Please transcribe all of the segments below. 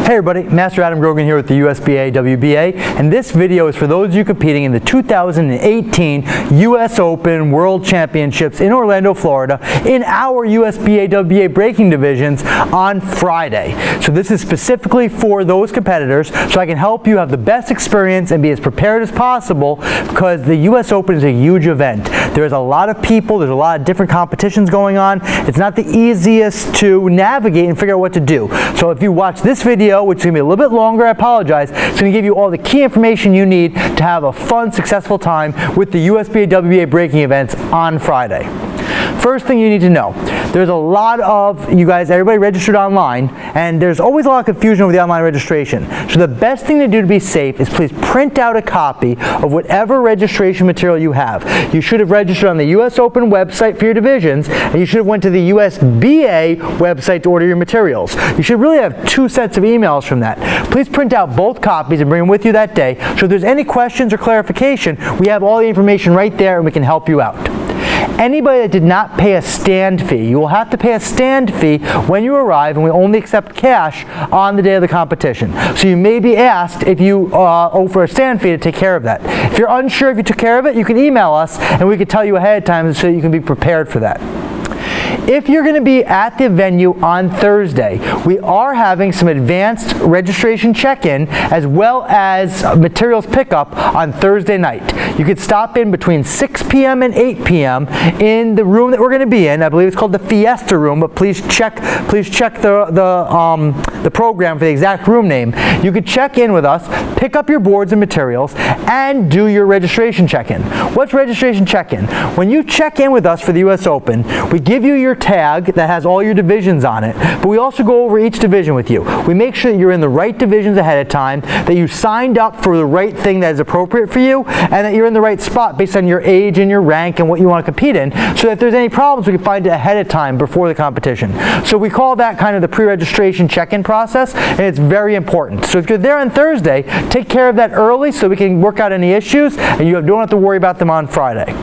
Hey everybody, Master Adam Grogan here with the USBA WBA, and this video is for those of you competing in the 2018 US Open World Championships in Orlando, Florida in our USBA WBA breaking divisions on Friday. So this is specifically for those competitors so I can help you have the best experience and be as prepared as possible, because the US Open is a huge event. There's a lot of people, there's a lot of different competitions going on. It's not the easiest to navigate and figure out what to do. So if you watch this video, which is going to be a little bit longer, I apologize, it's going to give you all the key information you need to have a fun, successful time with the USBA WBA breaking events on Friday. First thing you need to know, there's a lot of you guys, everybody registered online, and there's always a lot of confusion over the online registration. So the best thing to do to be safe is please print out a copy of whatever registration material you have. You should have registered on the US Open website for your divisions, and you should have went to the USBA website to order your materials. You should really have 2 sets of emails from that. Please print out both copies and bring them with you that day. So if there's any questions or clarification, we have all the information right there and we can help you out. Anybody that did not pay a stand fee, you will have to pay a stand fee when you arrive, and we only accept cash on the day of the competition. So you may be asked if you owe for a stand fee to take care of that. If you're unsure if you took care of it, you can email us and we can tell you ahead of time so you can be prepared for that. If you're going to be at the venue on Thursday, we are having some advanced registration check-in as well as materials pickup on Thursday night. You could stop in between 6 p.m. and 8 p.m. in the room that we're going to be in. I believe it's called the Fiesta Room, but please check the program for the exact room name. You could check in with us, pick up your boards and materials, and do your registration check-in. What's registration check-in? When you check in with us for the US Open, we give you your tag that has all your divisions on it, but we also go over each division with you. We make sure that you're in the right divisions ahead of time, that you signed up for the right thing that is appropriate for you, and that you're in the right spot based on your age and your rank and what you want to compete in, so that if there's any problems, we can find it ahead of time before the competition. So we call that kind of the pre-registration check-in process, and it's very important. So if you're there on Thursday, take care of that early so we can work out any issues and you don't have to worry about them on Friday.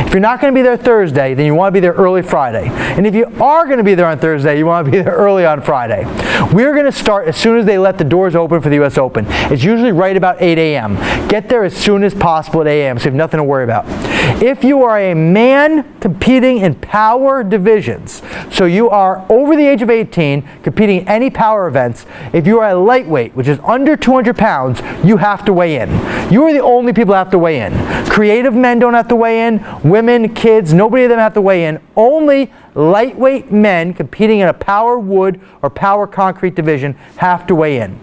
If you're not going to be there Thursday, then you want to be there early Friday. And if you are going to be there on Thursday, you want to be there early on Friday. We're going to start as soon as they let the doors open for the US Open. It's usually right about 8 a.m. Get there as soon as possible at 8 a.m. so you have nothing to worry about. If you are a man competing in power divisions, so you are over the age of 18 competing in any power events, if you are a lightweight, which is under 200 pounds, you have to weigh in. You are the only people who have to weigh in. Creative men don't have to weigh in. Women, kids, nobody of them have to weigh in. Only lightweight men competing in a power wood or power concrete division have to weigh in.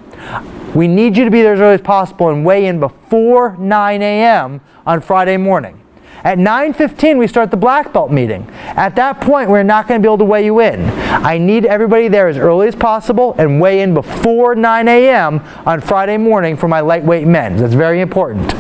We need you to be there as early as possible and weigh in before 9 a.m. on Friday morning. At 9:15, we start the black belt meeting. At that point, we're not going to be able to weigh you in. I need everybody there as early as possible and weigh in before 9 a.m. on Friday morning for my lightweight men. That's very important.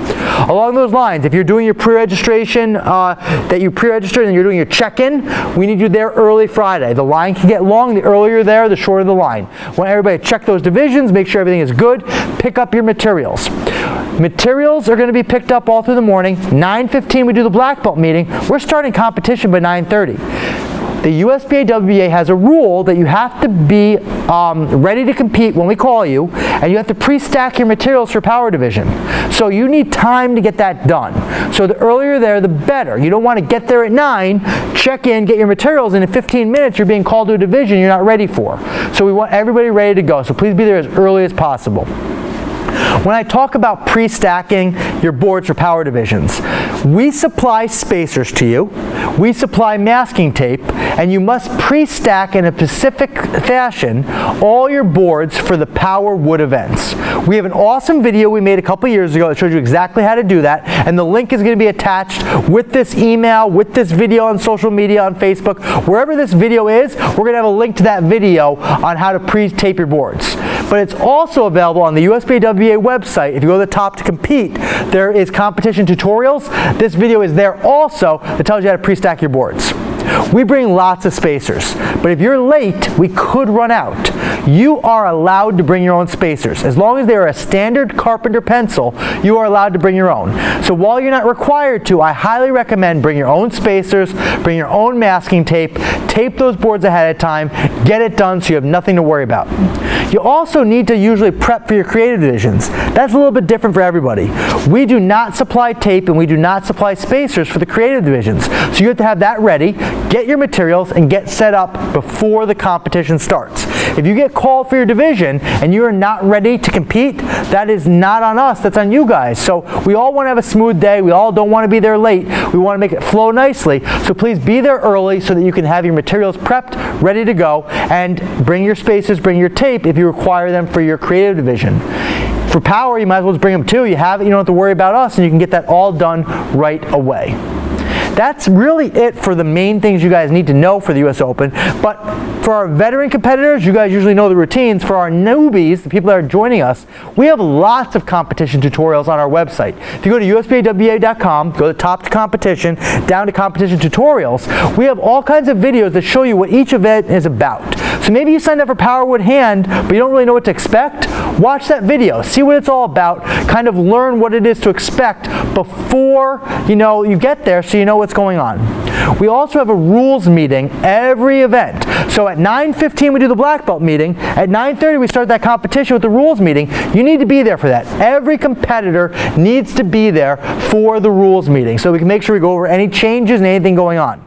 Along those lines, if you're doing your pre-registration, that you pre-registered and you're doing your check-in, we need you there early Friday. The line can get long. The earlier you're there, the shorter the line. I want everybody to check those divisions, make sure everything is good, pick up your materials. Materials are going to be picked up all through the morning. 9:15 we do the black belt meeting. We're starting competition by 9:30. The USBA WBA has a rule that you have to be ready to compete when we call you, and you have to pre-stack your materials for power division. So you need time to get that done. So the earlier there, the better. You don't want to get there at 9, check in, get your materials, and in 15 minutes you're being called to a division you're not ready for. So we want everybody ready to go. So please be there as early as possible. When I talk about pre-stacking your boards for power divisions, we supply spacers to you, we supply masking tape, and you must pre-stack in a specific fashion all your boards for the power wood events. We have an awesome video we made a couple years ago that shows you exactly how to do that, and the link is going to be attached with this email, with this video on social media, on Facebook. Wherever this video is, we're going to have a link to that video on how to pre-tape your boards. But it's also available on the USBA WBA website. If you go to the top to compete, there is competition tutorials. This video is there also that tells you how to pre-stack your boards. We bring lots of spacers, but if you're late, we could run out. You are allowed to bring your own spacers. As long as they are a standard carpenter pencil, you are allowed to bring your own. So while you're not required to, I highly recommend bring your own spacers, bring your own masking tape, tape those boards ahead of time, get it done so you have nothing to worry about. You also need to usually prep for your creative divisions. That's a little bit different for everybody. We do not supply tape and we do not supply spacers for the creative divisions. So you have to have that ready, get your materials, and get set up before the competition starts. If you get called for your division and you are not ready to compete, that is not on us, that's on you guys. So we all want to have a smooth day. We all don't want to be there late. We want to make it flow nicely. So please be there early so that you can have your materials prepped, ready to go, and bring your spacers, bring your tape if you require them for your creative division. For power, you might as well just bring them too. You have it, you don't have to worry about us, and you can get that all done right away. That's really it for the main things you guys need to know for the US Open. But for our veteran competitors, you guys usually know the routines. For our newbies, the people that are joining us, we have lots of competition tutorials on our website. If you go to USPAWA.com, go to top to competition, down to competition tutorials, we have all kinds of videos that show you what each event is about. So maybe you signed up for Powerwood Hand, but you don't really know what to expect. Watch that video, see what it's all about, kind of learn what it is to expect before you get there so you know what's going on. We also have a rules meeting every event. So at 9:15 we do the black belt meeting. At 9:30 we start that competition with the rules meeting. You need to be there for that. Every competitor needs to be there for the rules meeting so we can make sure we go over any changes and anything going on.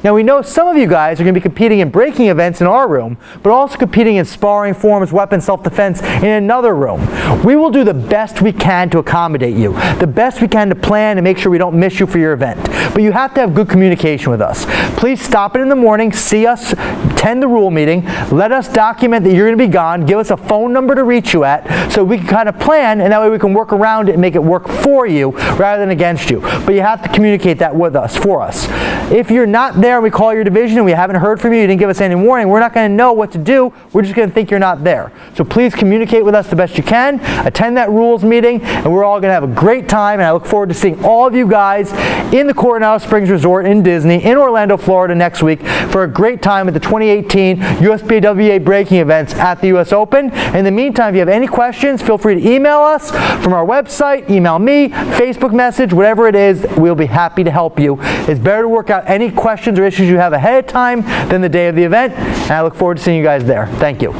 Now we know some of you guys are going to be competing in breaking events in our room, but also competing in sparring forms, weapon self-defense in another room. We will do the best we can to accommodate you, the best we can to plan and make sure we don't miss you for your event. But you have to have good communication with us. Please stop in the morning, see us, attend the rule meeting, let us document that you're going to be gone, give us a phone number to reach you at so we can kind of plan, and that way we can work around it and make it work for you rather than against you. But you have to communicate that with us, for us. If you're not there and we call your division and we haven't heard from you, you didn't give us any warning, we're not going to know what to do. We're just going to think you're not there. So please communicate with us the best you can, attend that rules meeting, and we're all going to have a great time, and I look forward to seeing all of you guys in the Coronado Springs Resort in Disney in Orlando, Florida next week for a great time at the 2018 USPAWA breaking events at the US Open. In the meantime, if you have any questions, feel free to email us from our website, email me, Facebook message, whatever it is, we'll be happy to help you. It's better to work out any questions or issues you have ahead of time than the day of the event, and I look forward to seeing you guys there. Thank you.